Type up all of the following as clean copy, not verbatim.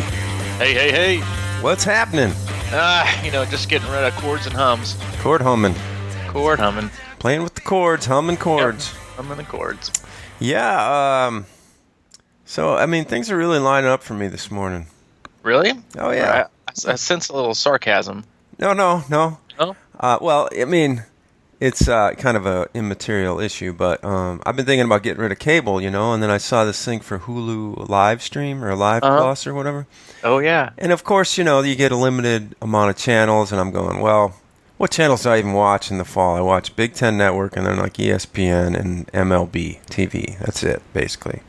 hey. Hey, hey, hey. What's happening? Just getting rid of chords and hums. Chord humming. Chord humming. Playing with the chords, humming chords. Yep. Humming the chords. Yeah, things are really lining up for me this morning. Really? Oh, yeah. I sense a little sarcasm. No. No? It's kind of a immaterial issue, but I've been thinking about getting rid of cable, and then I saw this thing for Hulu Live Stream or Live Plus or whatever. Oh, yeah. And, of course, you get a limited amount of channels, and I'm going, well, what channels do I even watch in the fall? I watch Big Ten Network and then like ESPN and MLB TV. That's it, basically.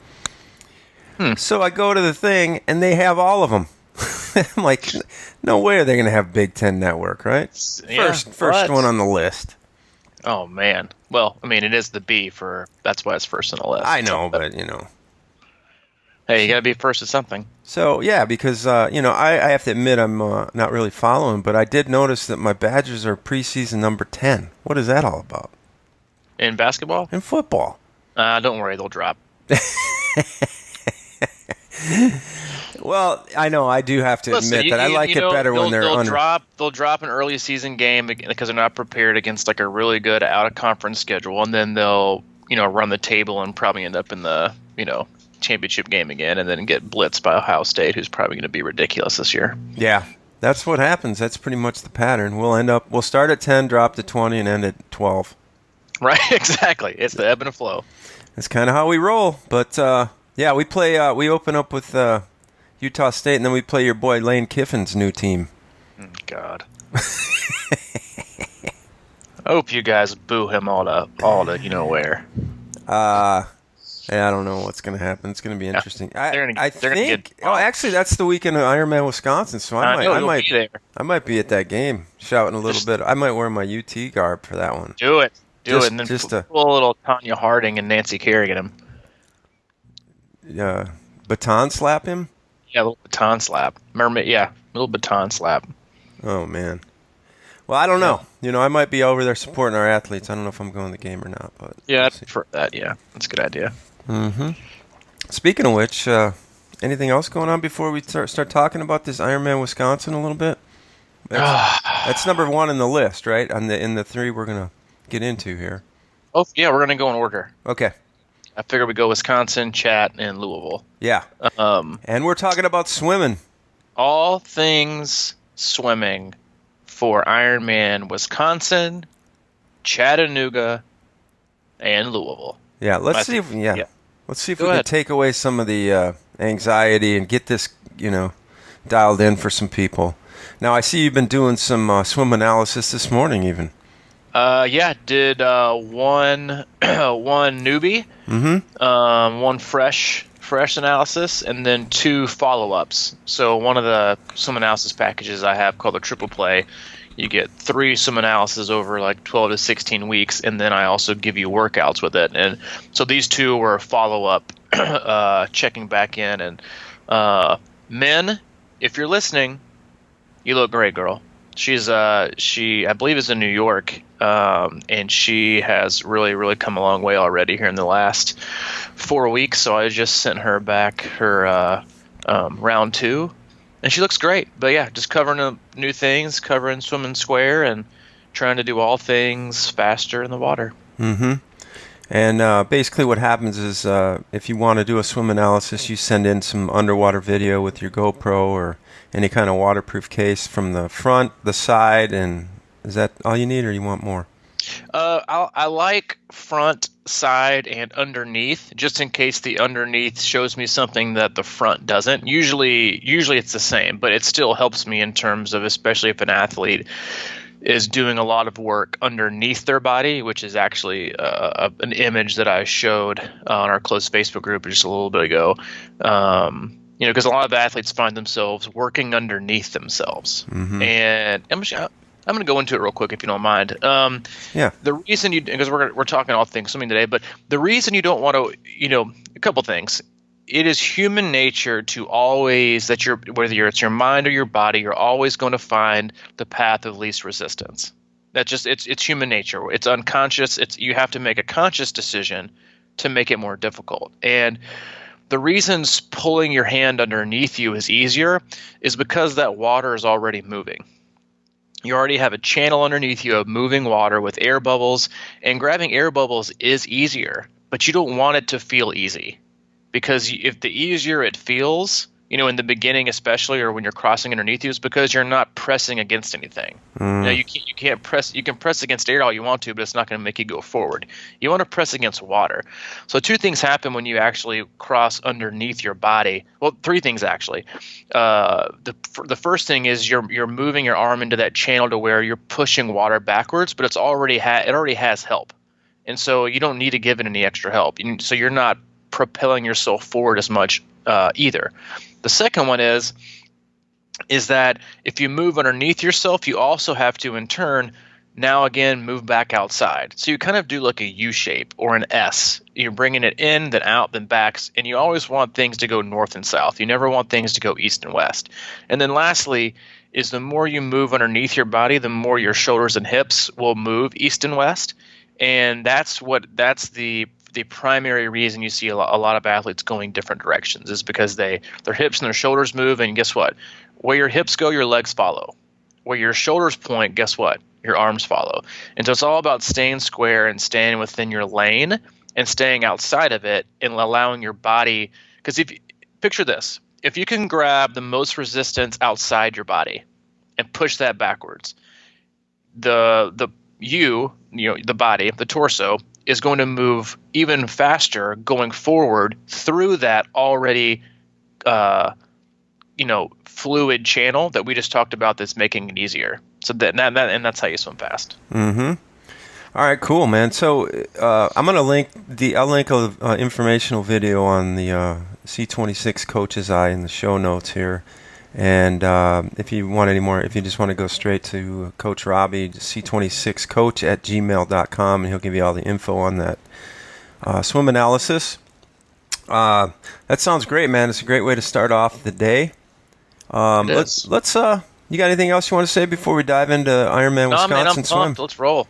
So I go to the thing, and they have all of them. I'm like, no way are they going to have Big Ten Network, right? Yeah, first one on the list. Oh, man. Well, it is the B that's why it's first on the list. I know, but. Hey, you got to be first at something. So, yeah, because, I have to admit I'm not really following, but I did notice that my Badgers are preseason number 10. What is that all about? In basketball? In football. Don't worry, they'll drop. Well, I know, I do have to admit that I like it better when they're under. They'll drop an early season game because they're not prepared against like a really good out-of-conference schedule, and then they'll, run the table and probably end up in the, championship game again, and then get blitzed by Ohio State, who's probably going to be ridiculous this year. Yeah, that's what happens. That's pretty much the pattern. We'll start at 10, drop to 20, and end at 12. Right, exactly. It's the ebb and flow. That's kind of how we roll. But we play. We open up with Utah State, and then we play your boy Lane Kiffin's new team. God. I hope you guys boo him all to where. Yeah, I don't know what's going to happen. It's going to be interesting. I think. Oh, actually, that's the weekend of Ironman Wisconsin, so I might be there. I might be at that game, shouting a little bit. I might wear my UT garb for that one. Do it, and then pull a little Tanya Harding and Nancy Kerrigan him. Yeah, baton slap him. Yeah, a little baton slap. Little baton slap. Oh man. Well, I don't know. I might be over there supporting our athletes. I don't know if I'm going to the game or not, but yeah, I'd prefer that. Yeah, that's a good idea. Mm-hmm. Speaking of which, anything else going on before we start talking about this Ironman Wisconsin a little bit? That's number one in the list, right? In the three we're gonna get into here. Oh yeah, we're gonna go in order. Okay. I figure we go Wisconsin, Chat, and Louisville. Yeah. And we're talking about swimming. All things swimming for Ironman Wisconsin, Chattanooga, and Louisville. Yeah, let's see if we can take away some of the anxiety and get this, dialed in for some people. Now, I see you've been doing some swim analysis this morning even. Did one newbie, one fresh analysis, and then 2 follow-ups. So one of the swim analysis packages I have called the Triple Play, you get 3 swim analysis over like 12 to 16 weeks, and then I also give you workouts with it. And so these 2 were follow-up, checking back in. And men, if you're listening, you look great, girl. She I believe is in New York, and she has really, really come a long way already here in the last 4 weeks. So I just sent her back her round 2, and she looks great. But yeah, just covering new things, covering swimming square, and trying to do all things faster in the water. Mm-hmm. And basically what happens is if you want to do a swim analysis, you send in some underwater video with your GoPro or any kind of waterproof case from the front, the side, and is that all you need, or you want more? I like front, side, and underneath, just in case the underneath shows me something that the front doesn't. Usually it's the same, but it still helps me in terms of, especially if an athlete is doing a lot of work underneath their body, which is actually an image that I showed on our closed Facebook group just a little bit ago. Because a lot of athletes find themselves working underneath themselves. Mm-hmm. And I'm going to go into it real quick if you don't mind. The reason because we're talking all things swimming today, but the reason you don't want to, a couple things. It is human nature to always, whether it's your mind or your body, you're always going to find the path of least resistance. That's just, it's human nature. It's unconscious. You have to make a conscious decision to make it more difficult. And the reasons pulling your hand underneath you is easier is because that water is already moving. You already have a channel underneath you of moving water with air bubbles, and grabbing air bubbles is easier, but you don't want it to feel easy, because if the easier it feels, in the beginning especially, or when you're crossing underneath you, is because you're not pressing against anything. You can't press. You can press against air all you want to, but it's not going to make you go forward. You want to press against water. So two things happen when you actually cross underneath your body. Well, three things actually. The first thing is you're moving your arm into that channel to where you're pushing water backwards, but it already has help, and so you don't need to give it any extra help. So you're not propelling yourself forward as much either. The second one is that if you move underneath yourself, you also have to, in turn, now again move back outside. So you kind of do like a U shape or an S. You're bringing it in, then out, then back, and you always want things to go north and south. You never want things to go east and west. And then lastly is the more you move underneath your body, the more your shoulders and hips will move east and west. And that's the primary reason you see a lot of athletes going different directions, is because their hips and their shoulders move, and guess what? Where your hips go, your legs follow. Where your shoulders point, guess what? Your arms follow. And so it's all about staying square and staying within your lane and staying outside of it and allowing your body, because picture this, if you can grab the most resistance outside your body and push that backwards, the body, the torso, is going to move even faster going forward through that already, fluid channel that we just talked about that's making it easier. So and that's how you swim fast. Mm-hmm. All right, cool, man. So I'm going to link an informational video on the C26 Coach's Eye in the show notes here. And if you want any more, if you just want to go straight to Coach Robbie, c26coach@gmail.com, and he'll give you all the info on that swim analysis. That sounds great, man. It's a great way to start off the day. Let's you got anything else you want to say before we dive into Ironman Wisconsin Swim? Pumped. Let's roll.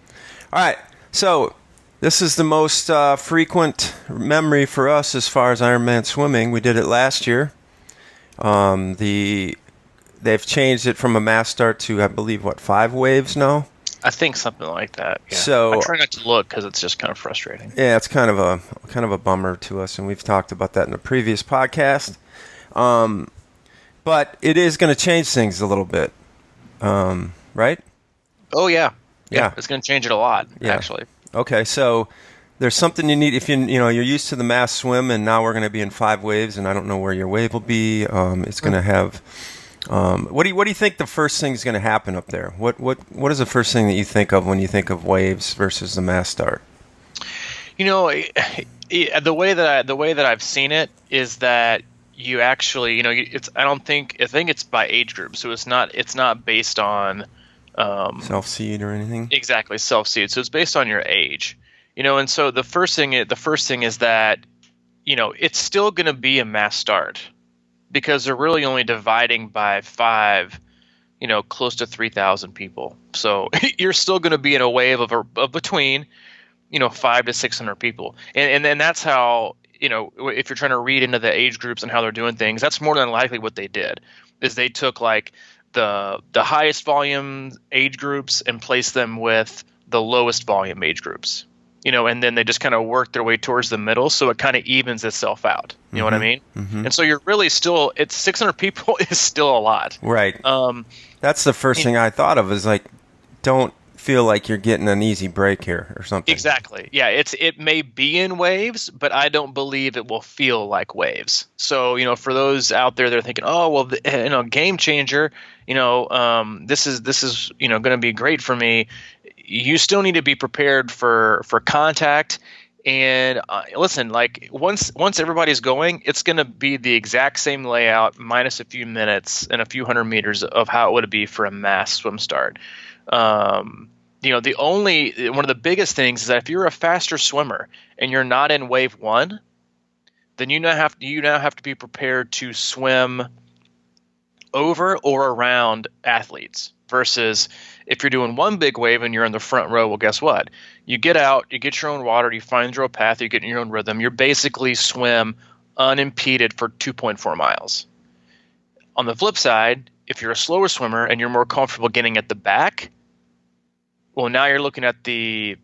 All right. So this is the most frequent memory for us as far as Ironman swimming. We did it last year. They've changed it from a mass start to, I believe, 5 waves now? I think something like that. Yeah. So I try not to look because it's just kind of frustrating. Yeah, it's kind of a bummer to us, and we've talked about that in a previous podcast. But it is going to change things a little bit, right? Oh yeah. It's going to change it a lot, actually. Okay, so there's something you need if you're used to the mass swim, and now we're going to be in 5 waves, and I don't know where your wave will be. It's going to have. What do you think the first thing is going to happen up there? What is the first thing that you think of when you think of waves versus the mass start? The way that I've seen it is that you actually, I think it's by age group, so it's not based on self-seed or anything. Exactly, self-seed. So it's based on your age. And so the first thing is that, it's still going to be a mass start, because they're really only dividing by 5, close to 3,000 people. So you're still going to be in a wave of between, 500 to 600 people. And that's how, if you're trying to read into the age groups and how they're doing things, that's more than likely what they did, is they took like the highest volume age groups and placed them with the lowest volume age groups. And then they just kind of work their way towards the middle, so it kind of evens itself out. You know what I mean? Mm-hmm. And so you're really still, it's 600 people is still a lot. Right. That's the first thing I thought of, is like, don't feel like you're getting an easy break here or something. Exactly. Yeah, it may be in waves, but I don't believe it will feel like waves. So, for those out there that are thinking, oh, well, game changer, this is going to be great for me. You still need to be prepared for contact. And listen, like once everybody's going, it's going to be the exact same layout minus a few minutes and a few hundred meters of how it would be for a mass swim start. One of the biggest things is that if you're a faster swimmer and you're not in wave 1, then you now have to be prepared to swim over or around athletes, versus if you're doing one big wave and you're in the front row, well, guess what? You get out, you get your own water, you find your own path, you get in your own rhythm. You're basically swim unimpeded for 2.4 miles. On the flip side, if you're a slower swimmer and you're more comfortable getting at the back, well, now you're looking at the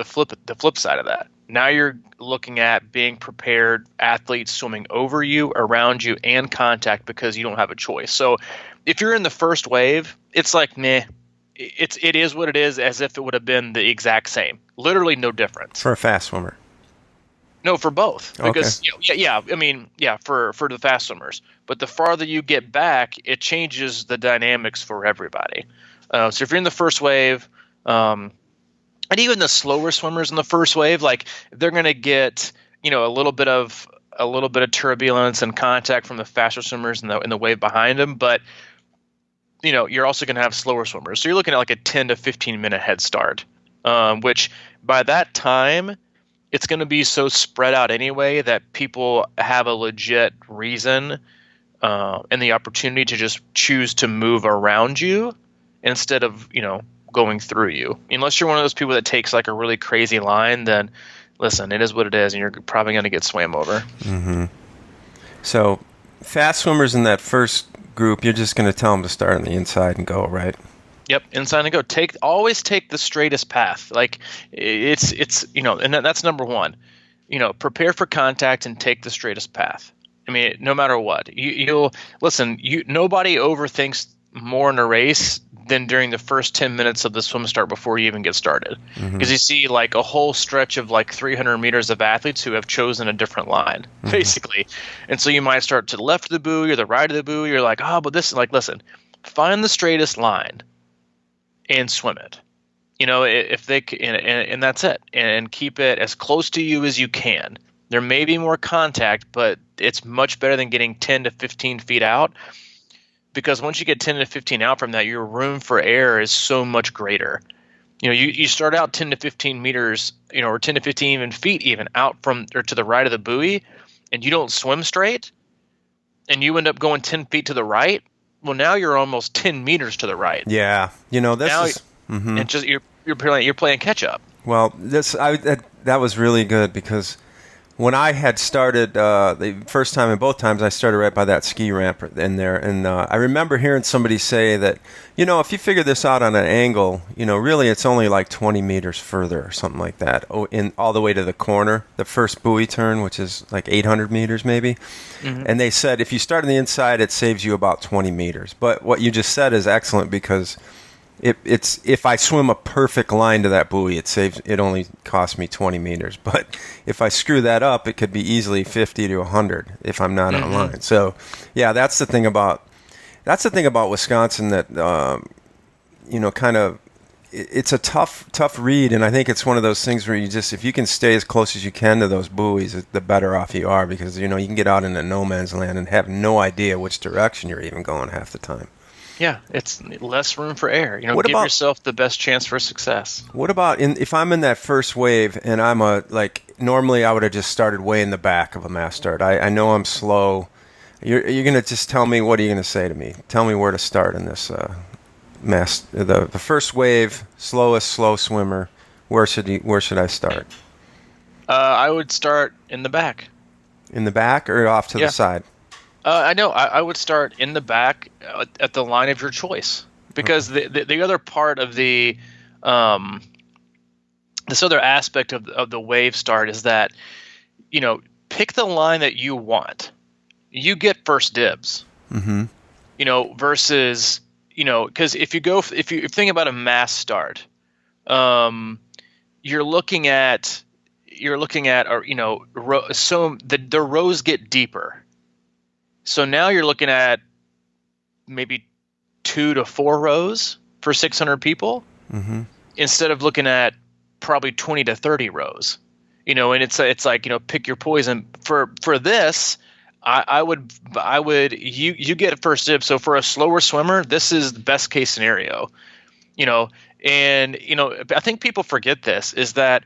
flip side of that. Now you're looking at being prepared athletes swimming over you, around you, and contact because you don't have a choice. So if you're in the first wave, it's like, meh. It is what it is, as if it would have been the exact same. Literally no difference. For a fast swimmer. No, for both. Because Okay. For the fast swimmers. But the farther you get back, it changes the dynamics for everybody. So if you're in the first wave, and even the slower swimmers in the first wave, like they're going to get a little bit of turbulence and contact from the faster swimmers in the wave behind them, but you're also going to have slower swimmers. So you're looking at like a 10 to 15 minute head start, which by that time, it's going to be so spread out anyway that people have a legit reason and the opportunity to just choose to move around you instead of, going through you. Unless you're one of those people that takes like a really crazy line, then listen, it is what it is, and you're probably going to get swam over. Mm-hmm. So fast swimmers in that first group, you're just going to tell them to start on the inside and go, right? Yep, inside and go. Always take the straightest path. Like it's and that's number one. Prepare for contact and take the straightest path. I mean, no matter what, you'll listen. Nobody overthinks more in a race than during the first 10 minutes of the swim start before you even get started, because you see like a whole stretch of like 300 meters of athletes who have chosen a different line, basically, and so you might start to the left of the buoy or the right of the buoy. You're like, oh, but this is like, listen, find the straightest line and swim it. If they and that's it, and keep it as close to you as you can. There may be more contact, but it's much better than getting 10 to 15 feet out, because once you get 10 to 15 out from that, your room for error is so much greater. You start out 10 to 15 meters, or 10 to 15 even feet even out from or to the right of the buoy, and you don't swim straight, and you end up going 10 feet to the right. Well, now you're almost 10 meters to the right. Yeah, It's just you're playing catch up. Well, that was really good, because when I had started the first time and both times, I started right by that ski ramp in there, and I remember hearing somebody say that if you figure this out on an angle, really it's only like 20 meters further or something like that, all the way to the corner, the first buoy turn, which is like 800 meters maybe. And they said if you start on the inside, it saves you about 20 meters. But what you just said is excellent, because it's if I swim a perfect line to that buoy, it only costs me 20 meters. But if I screw that up, it could be easily 50 to 100 if I'm not on line. So yeah, that's the thing about Wisconsin, that kind of it's a tough read, and I think it's one of those things where if you can stay as close as you can to those buoys, the better off you are, because you can get out into no man's land and have no idea which direction you're even going half the time. Yeah, it's less room for error. Give yourself the best chance for success. What about if I'm in that first wave and I'm normally I would have just started way in the back of a mass start. I know I'm slow. You're going to just tell me, what are you going to say to me? Tell me where to start in this the first wave, slow swimmer. Where should I start? I would start in the back. In the back or off to the side? I know. I would start in the back at the line of your choice, because the other part of this other aspect of the wave start is that, pick the line that you want. You get first dibs. Versus, because if you think about a mass start, you're looking at so the rows get deeper. So now you're looking at maybe 2 to 4 rows for 600 people, instead of looking at probably 20 to 30 rows. And it's like, pick your poison. For this, I would you get first dibs. So for a slower swimmer, this is the best case scenario. And I think people forget this, is that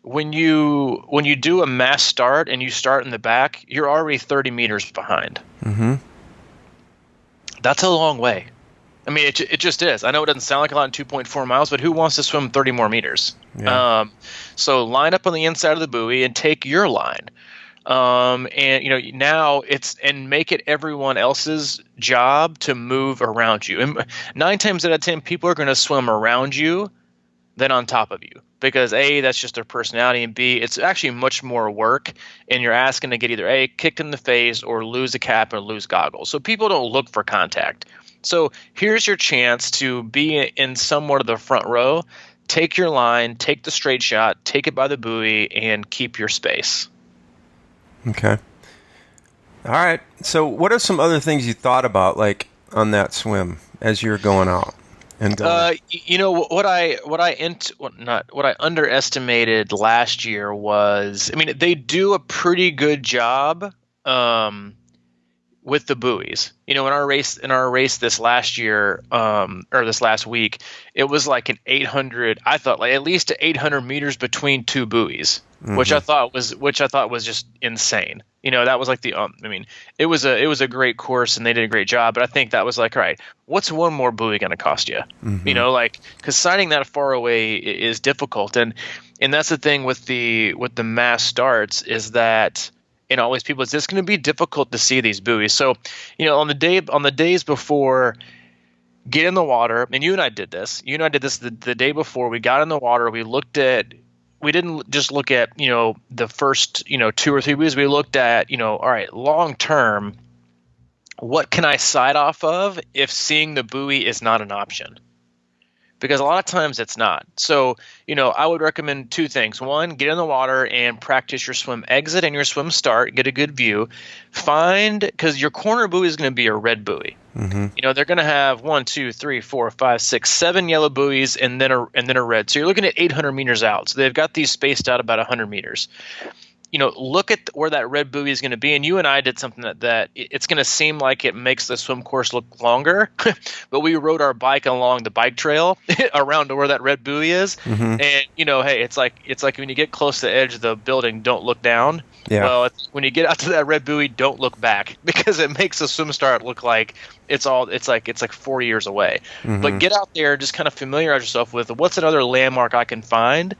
when you do a mass start and you start in the back, you're already 30 meters behind. That's a long way. I mean, it just is. I know it doesn't sound like a lot in 2.4 miles, but who wants to swim 30 more meters? Yeah. So line up on the inside of the buoy and take your line. And now and make it everyone else's job to move around you. And 9 times out of 10, people are going to swim around you than on top of you, because A, that's just their personality, and B, it's actually much more work, and you're asking to get either A, kicked in the face, or lose a cap or lose goggles. So people don't look for contact. So here's your chance to be in somewhat of the front row. Take your line, take the straight shot, take it by the buoy, and keep your space. Okay. All right. So what are some other things you thought about, like, on that swim as you're going out? And what I underestimated last year was, they do a pretty good job with the buoys. In our race this last year, or this last week, it was like an 800. I thought like at least 800 meters between two buoys, which I thought was just insane. That was like it was a great course and they did a great job. But I think that was like, all right, what's one more buoy going to cost you? Because sighting that far away is difficult, and that's the thing with the mass starts is that. Always people, it's going to be difficult to see these buoys. So, on the days before, get in the water, and you and I did this. You and I did this the day before. We got in the water. We didn't just look at the first 2 or 3 buoys. We looked at all right, long term, what can I sight off of if seeing the buoy is not an option? Because a lot of times it's not. So, I would recommend 2 things. One, get in the water and practice your swim exit and your swim start. Get a good view. Because your corner buoy is going to be a red buoy. They're going to have 1, 2, 3, 4, 5, 6, 7 yellow buoys and then a red. So you're looking at 800 meters out. So they've got these spaced out about 100 meters. Look at where that red buoy is going to be. And you and I did something that it's going to seem like it makes the swim course look longer, but we rode our bike along the bike trail around to where that red buoy is. And hey, it's like when you get close to the edge of the building, don't look down. Yeah. Well, when you get out to that red buoy, don't look back, because it makes the swim start look like it's like 40 years away. But get out there, just kind of familiarize yourself with what's another landmark I can find.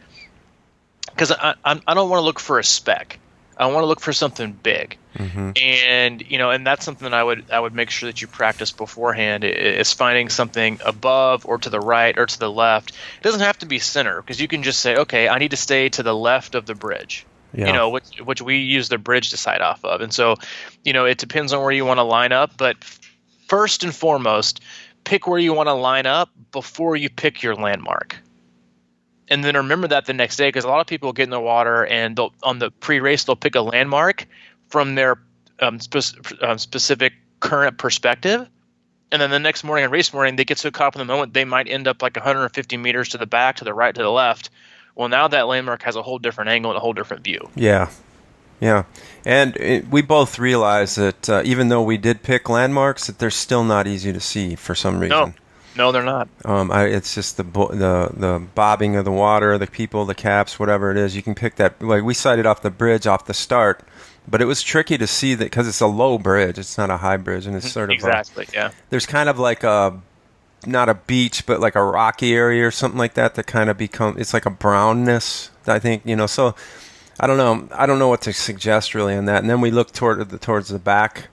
Because I don't want to look for a speck. I want to look for something big. And and that's something that I would make sure that you practice beforehand, is finding something above or to the right or to the left. It doesn't have to be center, because you can just say, okay, I need to stay to the left of the bridge. Yeah. Which we use the bridge to sight off of. And so, it depends on where you want to line up, but first and foremost, pick where you want to line up before you pick your landmark. And then remember that the next day, because a lot of people get in the water and on the pre-race, they'll pick a landmark from their specific current perspective. And then the next morning, on race morning, they get so caught up in the moment, they might end up like 150 meters to the back, to the right, to the left. Well, now that landmark has a whole different angle and a whole different view. Yeah. Yeah. And we both realize that even though we did pick landmarks, that they're still not easy to see for some reason. No, they're not. It's just the bobbing of the water, the people, the caps, whatever it is. You can pick that. Like, we sighted off the bridge off the start, but it was tricky to see that because it's a low bridge. It's not a high bridge, and it's sort of yeah. There's kind of like not a beach, but like a rocky area or something like that kind of it's like a brownness, I think. So I don't know. I don't know what to suggest really on that. And then we looked towards the back,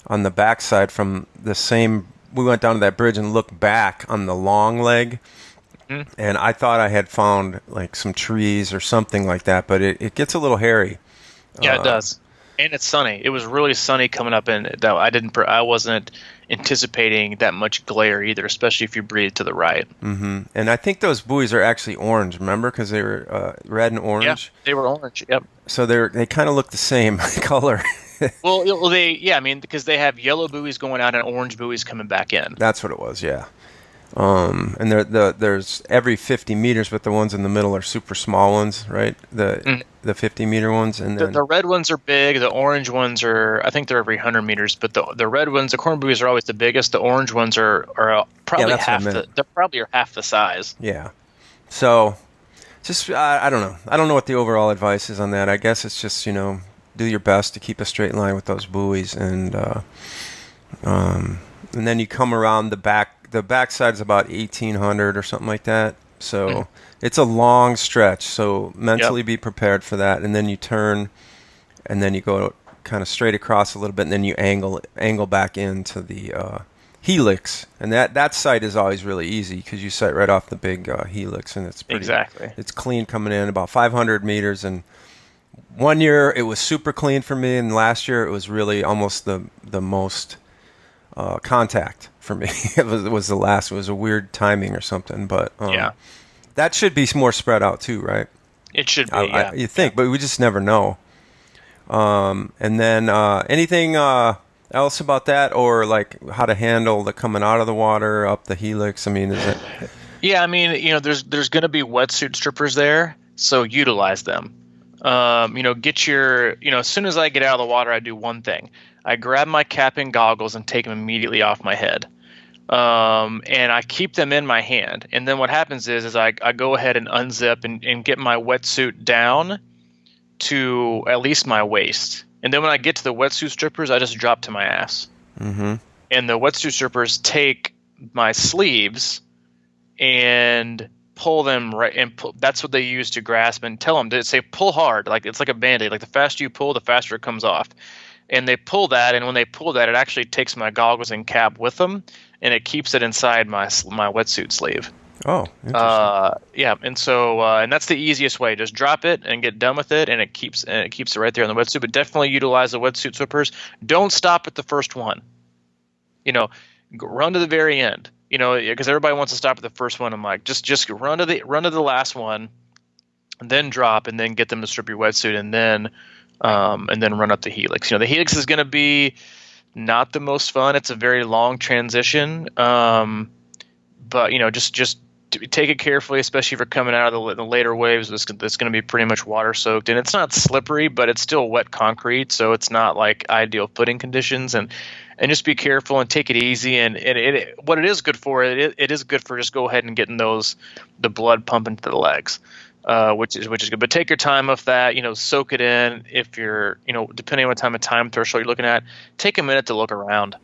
on the backside from the same. We went down to that bridge and looked back on the long leg, and I thought I had found like some trees or something like that, but it gets a little hairy. Yeah, it does. And it's sunny. It was really sunny coming up, and I wasn't anticipating that much glare either, especially if you breathe to the right. And I think those buoys are actually orange, remember? Because they were red and orange. Yeah, they were orange, yep. So they kind of look the same color. Well, because they have yellow buoys going out and orange buoys coming back in. That's what it was, yeah. And there's every 50 meters, but the ones in the middle are super small ones, right? The 50-meter ones, and then the red ones are big. The orange ones are, I think they're every 100 meters. But the red ones, the corner buoys are always the biggest. The orange ones are probably half the size. Yeah. So, just I don't know. I don't know what the overall advice is on that. I guess it's just do your best to keep a straight line with those buoys, and then you come around the back. The backside is about 1,800 or something like that. So it's a long stretch. So mentally be prepared for that, and then you turn, and then you go kind of straight across a little bit, and then you angle back into the helix, and that sight is always really easy because you sight right off the big helix, and it's pretty Exactly. It's clean coming in about 500 meters. And one year it was super clean for me, and last year it was really almost the most contact for me. It was a weird timing or something, but Yeah. that should be more spread out too, right? It should be, yeah. You think, but we just never know. And then anything else about that, or like how to handle the coming out of the water up the helix? I mean, is it? Yeah, I mean, there's going to be wetsuit strippers there, so utilize them. Get your, as soon as I get out of the water, I do one thing. I grab my cap and goggles and take them immediately off my head. And I keep them in my hand. And then what happens is I go ahead and unzip and get my wetsuit down to at least my waist. And then when I get to the wetsuit strippers, I just drop to my ass. Mm-hmm. And the wetsuit strippers take my sleeves and pull them right, and that's what they use to grasp and tell them to say pull hard, like it's like a band-aid. Like the faster you pull, the faster it comes off. And they pull that, and when they pull that, it actually takes my goggles and cap with them, and it keeps it inside my wetsuit sleeve. Oh, interesting. Yeah, and so and that's the easiest way. Just drop it and get done with it, and it keeps it right there in the wetsuit. But definitely utilize the wetsuit strippers. Don't stop at the first one. Run to the very end. Because everybody wants to stop at the first one. I'm like, just run to the last one, and then drop, and then get them to strip your wetsuit, and then run up the helix. The helix is going to be not the most fun. It's a very long transition, but just take it carefully, especially if you're coming out of the later waves. It's going to be pretty much water soaked, and it's not slippery, but it's still wet concrete, so it's not like ideal footing conditions. And just be careful and take it easy. And what it is good for, it is good for just go ahead and getting the blood pumping to the legs, which is good. But take your time with that. Soak it in. If you're, depending on what time threshold you're looking at, take a minute to look around.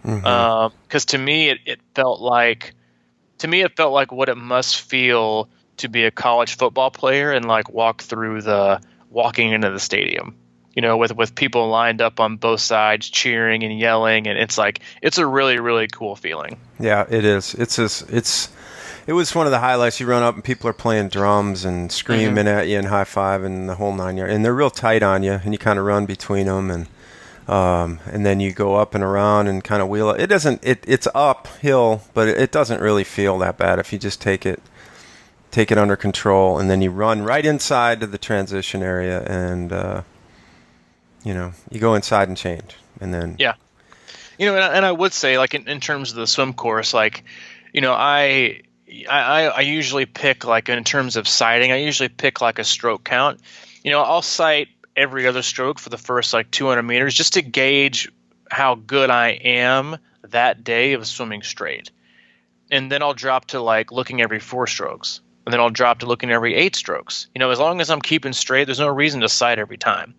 Mm-hmm. Because to me, it felt like what it must feel to be a college football player and like walking into the stadium. With people lined up on both sides cheering and yelling, and it's a really, really cool feeling. Yeah, it is. It was one of the highlights. You run up and people are playing drums and screaming at you and high fiving the whole 9 yards, and they're real tight on you, and you kind of run between them, and then you go up and around and kind of wheel it. It's uphill, but it doesn't really feel that bad if you just take it under control, and then you run right inside to the transition area, and you go inside and change, and then yeah, and I would say, like in terms of the swim course, like I usually pick, like in terms of sighting, I usually pick like a stroke count. I'll sight every other stroke for the first like 200 meters just to gauge how good I am that day of swimming straight, and then I'll drop to like looking every 4 strokes, and then I'll drop to looking every 8 strokes. As long as I'm keeping straight, there's no reason to sight every time.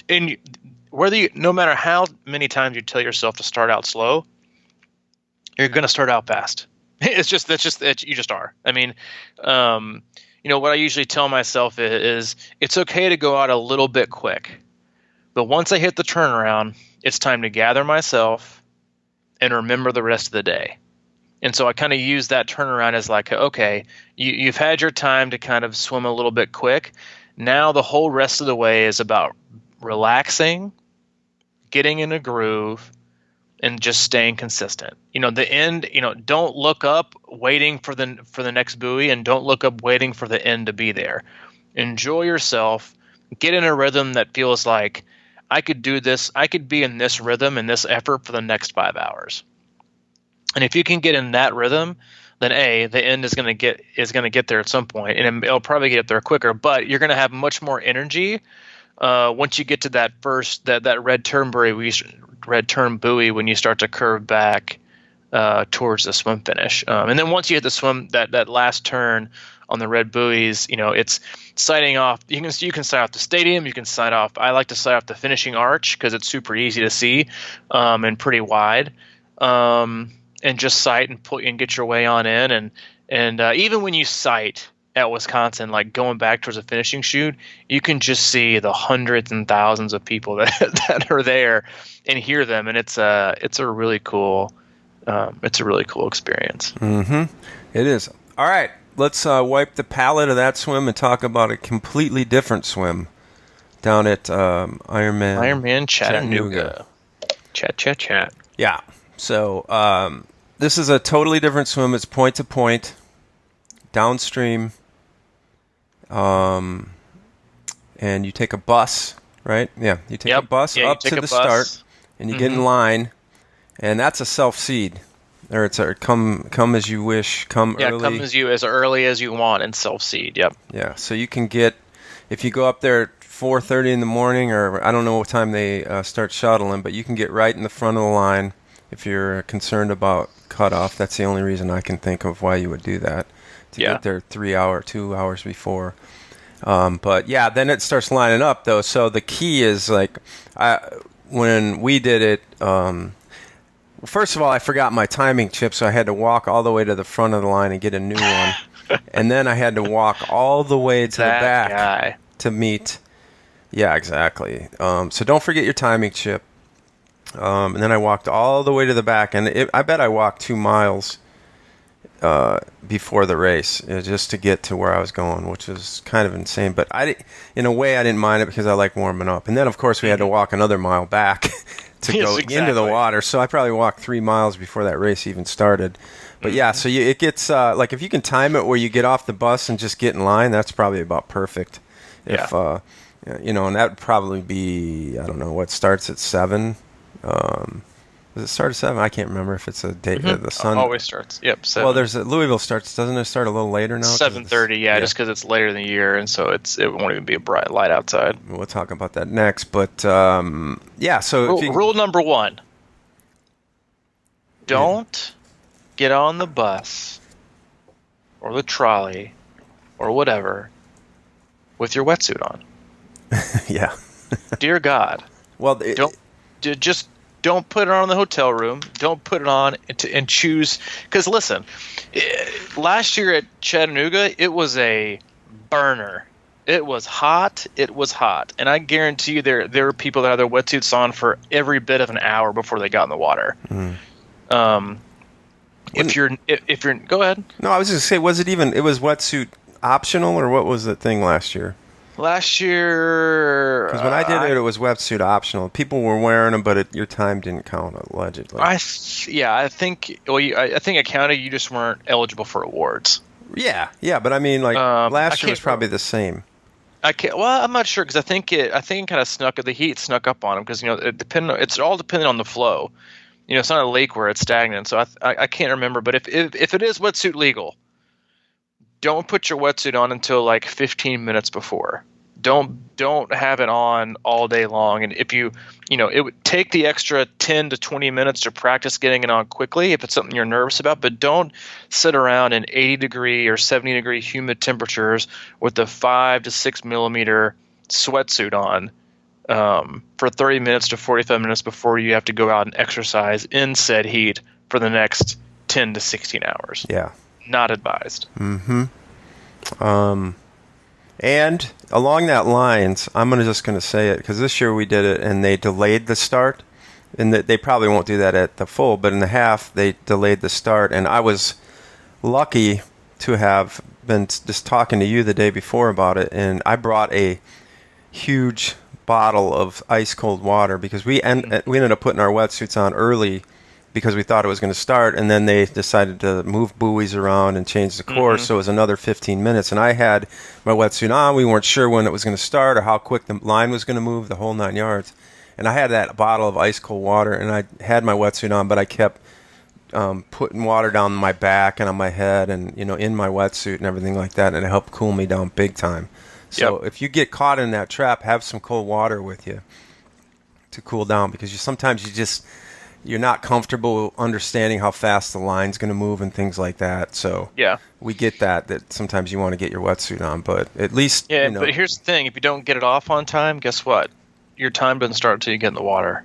And no matter how many times you tell yourself to start out slow, you're going to start out fast. You just are. I mean, what I usually tell myself is it's okay to go out a little bit quick, but once I hit the turnaround, it's time to gather myself and remember the rest of the day. And so I kind of use that turnaround as like, okay, you've had your time to kind of swim a little bit quick. Now the whole rest of the way is about relaxing, getting in a groove, and just staying consistent. The end, don't look up waiting for the next buoy, and don't look up waiting for the end to be there. Enjoy yourself, get in a rhythm that feels like I could do this, I could be in this rhythm and this effort for the next 5 hours. And if you can get in that rhythm, then the end is going to get there at some point, and it'll probably get there quicker, but you're going to have much more energy once you get to that first that red turn buoy when you start to curve back towards the swim finish, and then once you hit the swim that last turn on the red buoys, it's sighting off. You can sight off the stadium. You can sight off. I like to sight off the finishing arch because it's super easy to see and pretty wide, and just sight and get your way on in, and even when you sight, at Wisconsin, like going back towards the finishing chute, you can just see the hundreds and thousands of people that are there and hear them, and it's a really cool experience. Mm-hmm. It is. All right, let's wipe the palate of that swim and talk about a completely different swim down at Ironman Chattanooga. Chat. Yeah. So this is a totally different swim. It's point to point, downstream. And you take a bus, right? Yeah, you take a bus up to the start, and you get in line, and that's a self-seed. Or it's a come as you wish, come early. Yeah, come as early as you want and self-seed, yep. Yeah, so you can get, if you go up there at 4:30 in the morning, or I don't know what time they start shuttling, but you can get right in the front of the line if you're concerned about cutoff. That's the only reason I can think of why you would do that. To get there 2 hours before. But yeah, then it starts lining up though. So the key is like, when we did it, first of all, I forgot my timing chip, so I had to walk all the way to the front of the line and get a new one. And then I had to walk all the way to the back to meet. Yeah, exactly. So don't forget your timing chip. And then I walked all the way to the back, and I bet I walked 2 miles before the race, just to get to where I was going, which was kind of insane. But in a way, I didn't mind it because I like warming up. And then, of course, we had to walk another mile back to go into the water. So I probably walked 3 miles before that race even started. But yeah, so it gets like if you can time it where you get off the bus and just get in line, that's probably about perfect. If and that would probably be, I don't know, what starts at 7. Does it start at 7? I can't remember if it's a day. The sun always starts. Yep. 7. Well, Louisville starts. Doesn't it start a little later now? 7:30. Yeah, just because it's later in the year, and so it won't even be a bright light outside. We'll talk about that next. But yeah. So rule number 1: don't get on the bus or the trolley or whatever with your wetsuit on. Yeah. Dear God. Well, Don't put it on in the hotel room. Don't put it on and choose. Because listen, last year at Chattanooga, it was a burner. It was hot. And I guarantee you there were people that had their wetsuits on for every bit of an hour before they got in the water. If you're go ahead. No, I was just going to say, it was wetsuit optional, or what was the thing last year? Last year, because when I did it was wetsuit optional. People were wearing them, but your time didn't count, allegedly. I think it counted. You just weren't eligible for awards. Yeah, but I mean, like last year was probably the same. I'm not sure because I think it kind of the heat snuck up on them because it's all dependent on the flow. It's not a lake where it's stagnant, so I can't remember. But if it is wetsuit legal, don't put your wetsuit on until like 15 minutes before. Don't have it on all day long. And if it would take the extra 10 to 20 minutes to practice getting it on quickly if it's something you're nervous about, but don't sit around in 80 degree or 70 degree humid temperatures with a 5 to 6 millimeter sweatsuit on for 30 minutes to 45 minutes before you have to go out and exercise in said heat for the next 10 to 16 hours. Yeah. Not advised. Mm-hmm. And along that lines, I'm just going to say it because this year we did it and they delayed the start, and they probably won't do that at the full, but in the half they delayed the start, and I was lucky to have been just talking to you the day before about it, and I brought a huge bottle of ice cold water because we ended up putting our wetsuits on early because we thought it was going to start, and then they decided to move buoys around and change the course, so it was another 15 minutes. And I had my wetsuit on. We weren't sure when it was going to start or how quick the line was going to move, the whole 9 yards. And I had that bottle of ice-cold water, and I had my wetsuit on, but I kept putting water down my back and on my head and, in my wetsuit and everything like that, and it helped cool me down big time. So if you get caught in that trap, have some cold water with you to cool down because sometimes you're not comfortable understanding how fast the line's going to move and things like that. So we get that sometimes you want to get your wetsuit on, but at least but here's the thing: if you don't get it off on time, guess what? Your time doesn't start until you get in the water.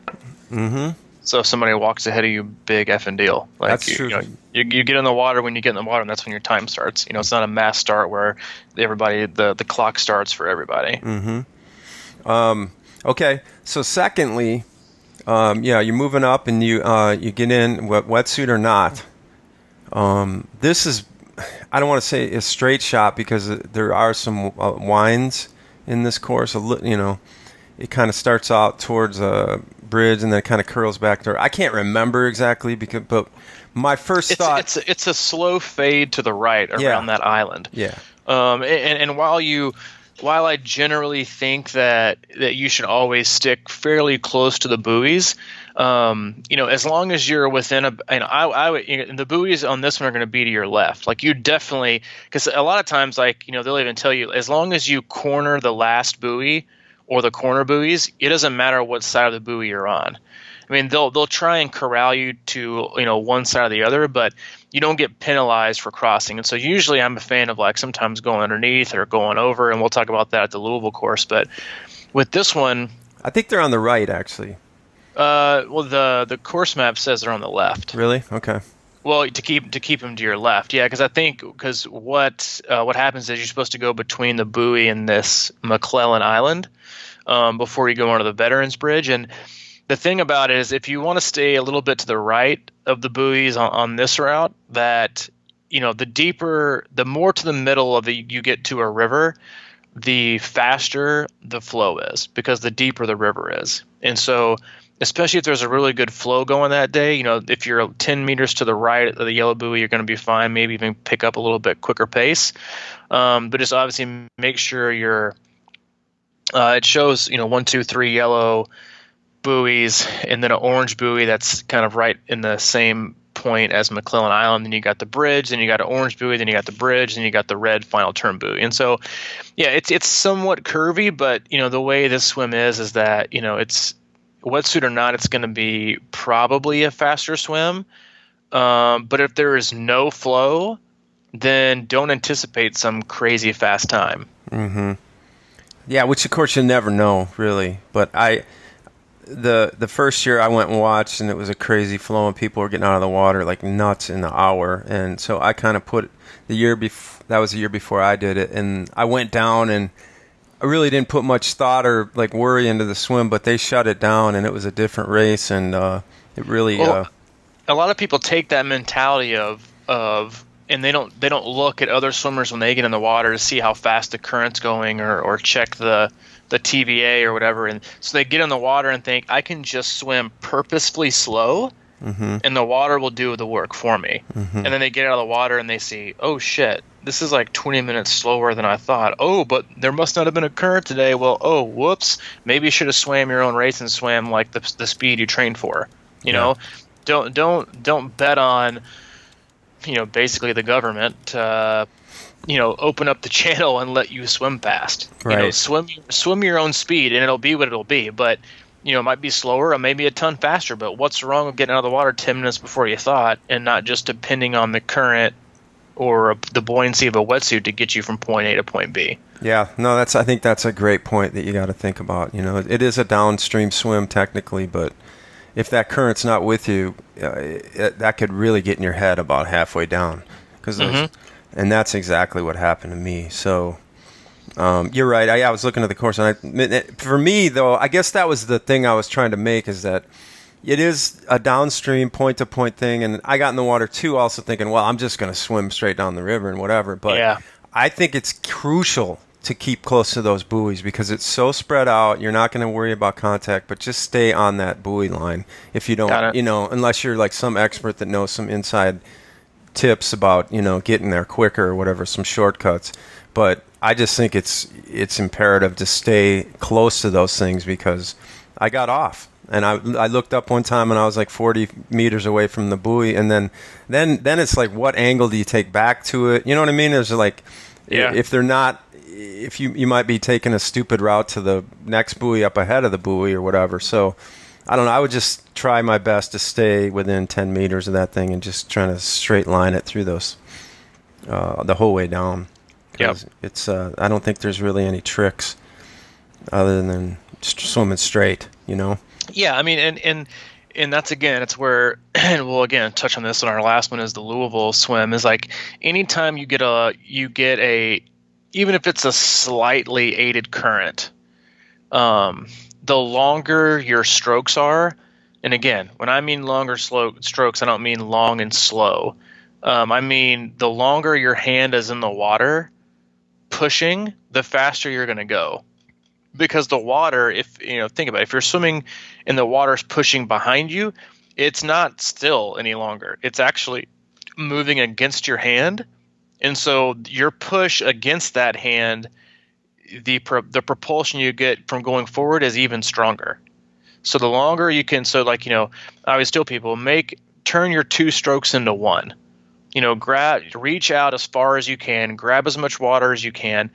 Mm-hmm. So if somebody walks ahead of you, big effing deal. Like, That's true. You get in the water when you get in the water, and that's when your time starts. It's not a mass start where the clock starts for everybody. Okay, so secondly, you're moving up and you get in, wetsuit or not. This is, I don't want to say a straight shot because there are some winds in this course. It kind of starts out towards a bridge and then it kind of curls back there. I can't remember exactly but my first thought, it's a slow fade to the right around that island. Yeah. And while I generally think that you should always stick fairly close to the buoys, as long as you're within the buoys on this one are going to be to your left. Like you definitely, because a lot of times, they'll even tell you, as long as you corner the last buoy or the corner buoys, it doesn't matter what side of the buoy you're on. I mean, they'll try and corral you to one side or the other, but you don't get penalized for crossing. And so usually I'm a fan of sometimes going underneath or going over, and we'll talk about that at the Louisville course. But with this one, I think they're on the right actually. Well, the course map says they're on the left. Really? Okay. Well, to keep them to your left, yeah, because what happens is you're supposed to go between the buoy and this McClellan Island before you go onto the Veterans Bridge. And the thing about it is, if you want to stay a little bit to the right of the buoys on this route, that the more to the middle you get to a river, the faster the flow is, because the deeper the river is. And so, especially if there's a really good flow going that day, if you're 10 meters to the right of the yellow buoy, you're going to be fine. Maybe even pick up a little bit quicker pace. But just obviously make sure it shows 1, 2, 3 yellow buoys and then an orange buoy that's kind of right in the same point as McClellan Island. Then you got the bridge, then you got an orange buoy, then you got the bridge, then you got the red final turn buoy. And so, yeah, it's somewhat curvy, but the way this swim is that it's wetsuit or not, it's going to be probably a faster swim. But if there is no flow, then don't anticipate some crazy fast time. Mm-hmm. Yeah, which of course you never know, really. But the first year I went and watched, and it was a crazy flow, and people were getting out of the water like nuts in the hour. And so I kind of put that was the year before I did it, and I went down, and I really didn't put much thought or worry into the swim, but they shut it down, and it was a different race, and it really. Well, a lot of people take that mentality of, and they don't look at other swimmers when they get in the water to see how fast the current's going or check the TVA or whatever, and so they get in the water and think, I can just swim purposefully slow, and the water will do the work for me. And then they get out of the water and they see, oh shit, this is 20 minutes slower than I thought. Oh, but there must not have been a current today. Well, oh, whoops, maybe you should have swam your own race and swam the speed you trained for. Don't bet on basically the government open up the channel and let you swim fast. Right. Swim your own speed, and it'll be what it'll be. But it might be slower or maybe a ton faster. But what's wrong with getting out of the water 10 minutes before you thought, and not just depending on the current or the buoyancy of a wetsuit to get you from point A to point B? Yeah, no, I think that's a great point that you got to think about. It is a downstream swim technically, but if that current's not with you, that could really get in your head about halfway down. And that's exactly what happened to me. So you're right. I was looking at the course, and for me, though, I guess that was the thing I was trying to make, is that it is a downstream point-to-point thing. And I got in the water, too, also thinking, well, I'm just going to swim straight down the river and whatever. But yeah. I think it's crucial to keep close to those buoys because it's so spread out. You're not going to worry about contact, but just stay on that buoy line. If you don't, unless you're some expert that knows some inside tips about getting there quicker or whatever, some shortcuts. But I just think it's imperative to stay close to those things, because I got off and I looked up one time and I was 40 meters away from the buoy, and then it's what angle do you take back to it? You know what I mean? There's if they're not, if you might be taking a stupid route to the next buoy up ahead of the buoy or whatever. So I don't know. I would just try my best to stay within 10 meters of that thing and just trying to straight line it through those the whole way down. Yep. It's I don't think there's really any tricks other than just swimming straight. Yeah, I mean, and and that's again, it's where, and we'll again touch on this on our last one, is the Louisville Swim, is like anytime you get a, even if it's a slightly aided current, the longer your strokes are, and again, when I mean longer strokes, I don't mean long and slow. I mean the longer your hand is in the water pushing, the faster you're going to go. Because the water, if think about it, if you're swimming and the water's pushing behind you, it's not still any longer. It's actually moving against your hand. And so your push against that hand, the propulsion you get from going forward is even stronger. So the longer you can, I always tell people, turn your 2 strokes into 1. Reach out as far as you can, grab as much water as you can.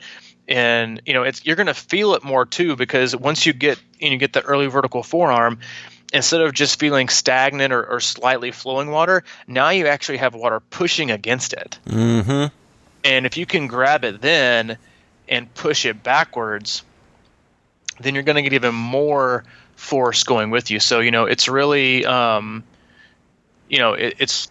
And you're going to feel it more too, because once you get the early vertical forearm, instead of just feeling stagnant or slightly flowing water, now you actually have water pushing against it. Mm-hmm. And if you can grab it then and push it backwards, then you're going to get even more force going with you. So it's really it's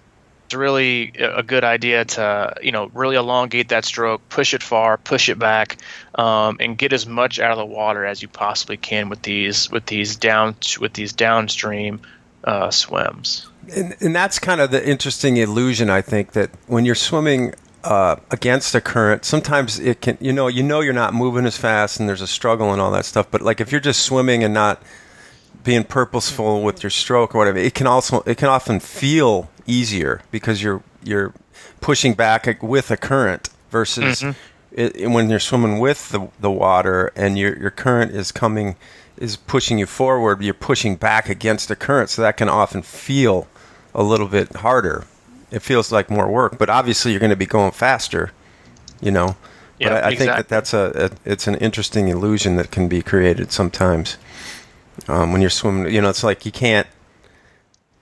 really a good idea to really elongate that stroke, push it far, push it back, and get as much out of the water as you possibly can with these downstream swims. And that's kind of the interesting illusion, I think, that when you're swimming against a current, sometimes it can you're not moving as fast and there's a struggle and all that stuff. But like if you're just swimming and not being purposeful with your stroke or whatever, it can often feel easier because you're pushing back with a current versus when you're swimming with the water and your current is pushing you forward, you're pushing back against the current, so that can often feel a little bit harder. It feels like more work, but obviously you're going to be going faster, But I think that's it's an interesting illusion that can be created sometimes when you're swimming. It's like you can't